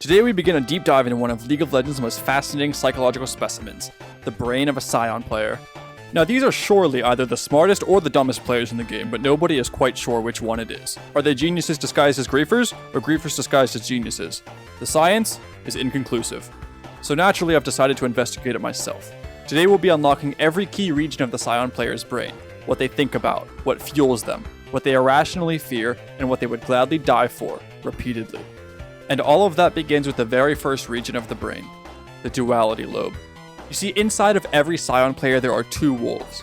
Today we begin a deep dive into one of League of Legends' most fascinating psychological specimens, the brain of a Sion player. Now these are surely either the smartest or the dumbest players in the game, but nobody is quite sure which one it is. Are they geniuses disguised as griefers, or griefers disguised as geniuses? The science is inconclusive. So naturally I've decided to investigate it myself. Today we'll be unlocking every key region of the Sion player's brain, what they think about, what fuels them, what they irrationally fear, and what they would gladly die for, repeatedly. And all of that begins with the very first region of the brain, the duality lobe. You see, inside of every Sion player there are two wolves.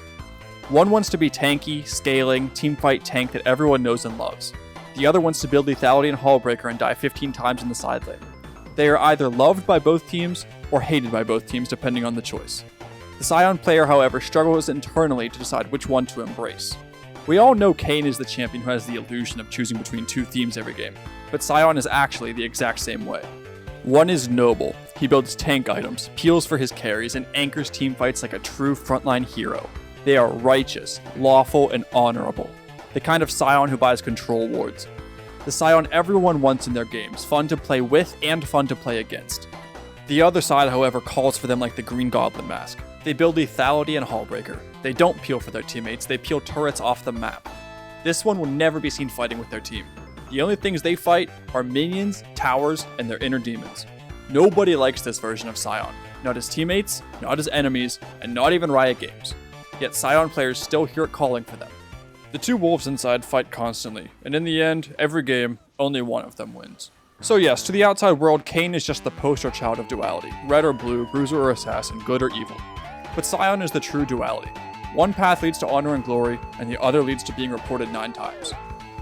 One wants to be tanky, scaling, teamfight tank that everyone knows and loves. The other wants to build lethality and Hullbreaker and die 15 times in the side lane. They are either loved by both teams or hated by both teams depending on the choice. The Sion player, however, struggles internally to decide which one to embrace. We all know Kayn is the champion who has the illusion of choosing between two themes every game, but Sion is actually the exact same way. One is noble. He builds tank items, peels for his carries, and anchors teamfights like a true frontline hero. They are righteous, lawful, and honorable. The kind of Sion who buys control wards. The Sion everyone wants in their games, fun to play with and fun to play against. The other side, however, calls for them like the Green Goblin mask. They build lethality and Hullbreaker. They don't peel for their teammates, they peel turrets off the map. This one will never be seen fighting with their team. The only things they fight are minions, towers, and their inner demons. Nobody likes this version of Sion. Not his teammates, not his enemies, and not even Riot Games. Yet Sion players still hear it calling for them. The two wolves inside fight constantly, and in the end, every game, only one of them wins. So yes, to the outside world, Kayn is just the poster child of duality. Red or blue, bruiser or assassin, good or evil. But Sion is the true duality. One path leads to honor and glory, and the other leads to being reported 9 times.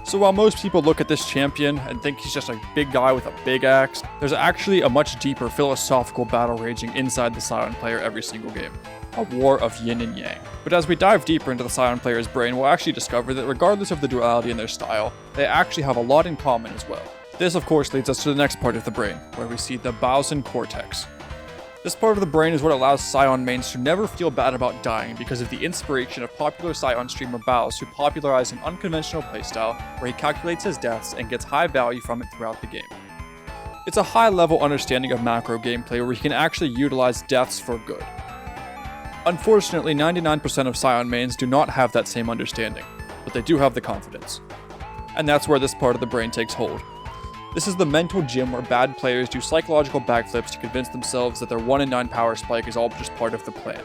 So while most people look at this champion and think he's just a big guy with a big axe, there's actually a much deeper philosophical battle raging inside the Sion player every single game. A war of yin and yang. But as we dive deeper into the Sion player's brain, we'll actually discover that regardless of the duality in their style, they actually have a lot in common as well. This of course leads us to the next part of the brain, where we see the Thebausffs cortex. This part of the brain is what allows Sion mains to never feel bad about dying because of the inspiration of popular Sion streamer Thebausffs, who popularized an unconventional playstyle where he calculates his deaths and gets high value from it throughout the game. It's a high-level understanding of macro gameplay where he can actually utilize deaths for good. Unfortunately, 99% of Sion mains do not have that same understanding, but they do have the confidence. And that's where this part of the brain takes hold. This is the mental gym where bad players do psychological backflips to convince themselves that their 1 in 9 power spike is all just part of the plan.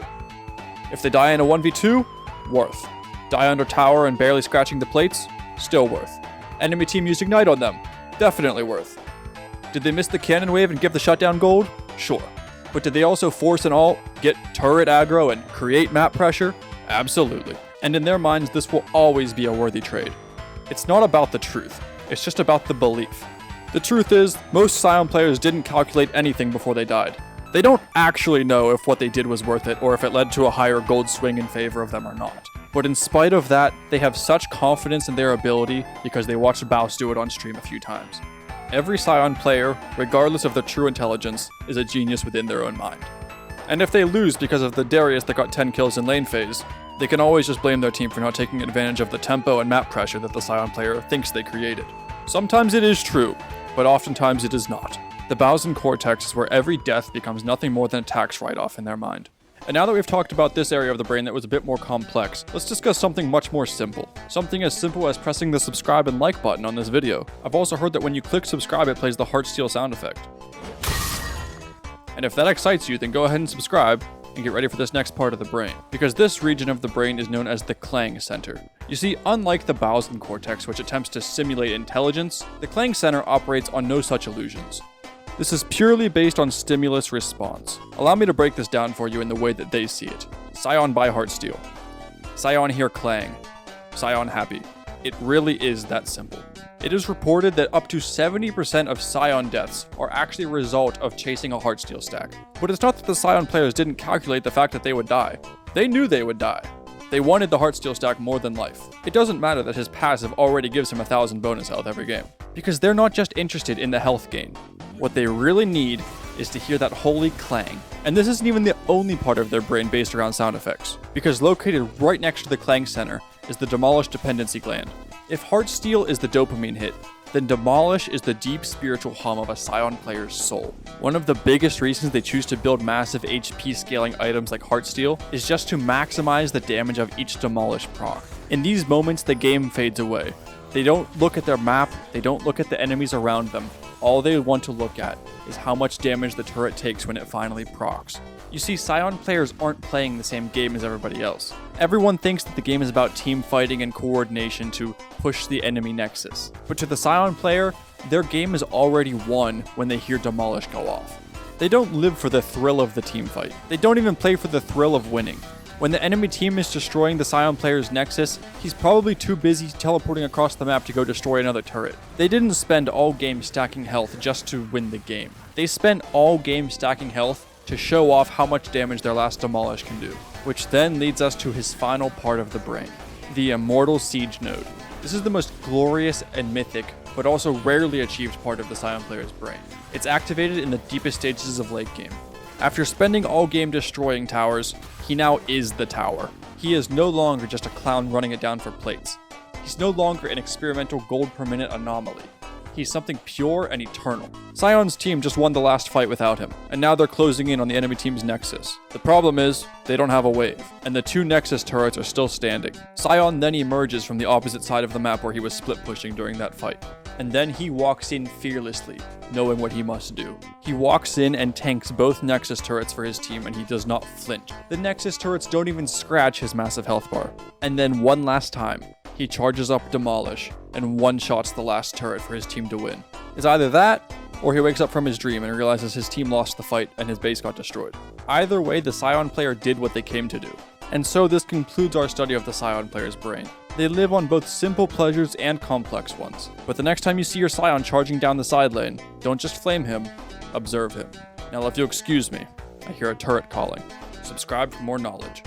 If they die in a 1v2, worth. Die under tower and barely scratching the plates, still worth. Enemy team used Ignite on them, definitely worth. Did they miss the cannon wave and give the shutdown gold? Sure. But did they also force an ult, get turret aggro, and create map pressure? Absolutely. And in their minds, this will always be a worthy trade. It's not about the truth, it's just about the belief. The truth is, most Sion players didn't calculate anything before they died. They don't actually know if what they did was worth it or if it led to a higher gold swing in favor of them or not. But in spite of that, they have such confidence in their ability because they watched Thebausffs do it on stream a few times. Every Sion player, regardless of their true intelligence, is a genius within their own mind. And if they lose because of the Darius that got 10 kills in lane phase, they can always just blame their team for not taking advantage of the tempo and map pressure that the Sion player thinks they created. Sometimes it is true, but oftentimes it is not. The Thebausffs cortex is where every death becomes nothing more than a tax write-off in their mind. And now that we've talked about this area of the brain that was a bit more complex, let's discuss something much more simple. Something as simple as pressing the subscribe and like button on this video. I've also heard that when you click subscribe, it plays the Heartsteel sound effect. And if that excites you, then go ahead and subscribe and get ready for this next part of the brain, because this region of the brain is known as the clang center. You see, unlike the Thebausffs cortex, which attempts to simulate intelligence, the clang center operates on no such illusions. This is purely based on stimulus response. Allow me to break this down for you in the way that they see it. Sion buy Heartsteel. Sion hear clang. Sion happy. It really is that simple. It is reported that up to 70% of Sion deaths are actually a result of chasing a Heartsteel stack. But it's not that the Sion players didn't calculate the fact that they would die. They knew they would die. They wanted the Heartsteel stack more than life. It doesn't matter that his passive already gives him 1000 bonus health every game, because they're not just interested in the health gain. What they really need is to hear that holy clang. And this isn't even the only part of their brain based around sound effects, because located right next to the clang center is the demolish dependency gland. If Heartsteel is the dopamine hit, then demolish is the deep spiritual hum of a Sion player's soul. One of the biggest reasons they choose to build massive HP scaling items like Heartsteel is just to maximize the damage of each demolish proc. In these moments, the game fades away. They don't look at their map, they don't look at the enemies around them. All they want to look at is how much damage the turret takes when it finally procs. You see, Sion players aren't playing the same game as everybody else. Everyone thinks that the game is about team fighting and coordination to push the enemy nexus. But to the Sion player, their game is already won when they hear demolish go off. They don't live for the thrill of the team fight. They don't even play for the thrill of winning. When the enemy team is destroying the Sion player's nexus, he's probably too busy teleporting across the map to go destroy another turret. They didn't spend all game stacking health just to win the game. They spent all game stacking health to show off how much damage their last demolish can do. Which then leads us to his final part of the brain, the Immortal Siege node. This is the most glorious and mythic, but also rarely achieved part of the Sion player's brain. It's activated in the deepest stages of late game. After spending all game destroying towers, he now is the tower. He is no longer just a clown running it down for plates. He's no longer an experimental gold per minute anomaly. He's something pure and eternal. Sion's team just won the last fight without him, and now they're closing in on the enemy team's nexus. The problem is, they don't have a wave, and the two nexus turrets are still standing. Sion then emerges from the opposite side of the map where he was split pushing during that fight. And then he walks in fearlessly, knowing what he must do. He walks in and tanks both Nexus turrets for his team, and he does not flinch. The Nexus turrets don't even scratch his massive health bar. And then one last time, he charges up Demolish and one-shots the last turret for his team to win. It's either that, or he wakes up from his dream and realizes his team lost the fight and his base got destroyed. Either way, the Sion player did what they came to do. And so this concludes our study of the Sion player's brain. They live on both simple pleasures and complex ones. But the next time you see your Sion charging down the side lane, don't just flame him, observe him. Now if you'll excuse me, I hear a turret calling. Subscribe for more knowledge.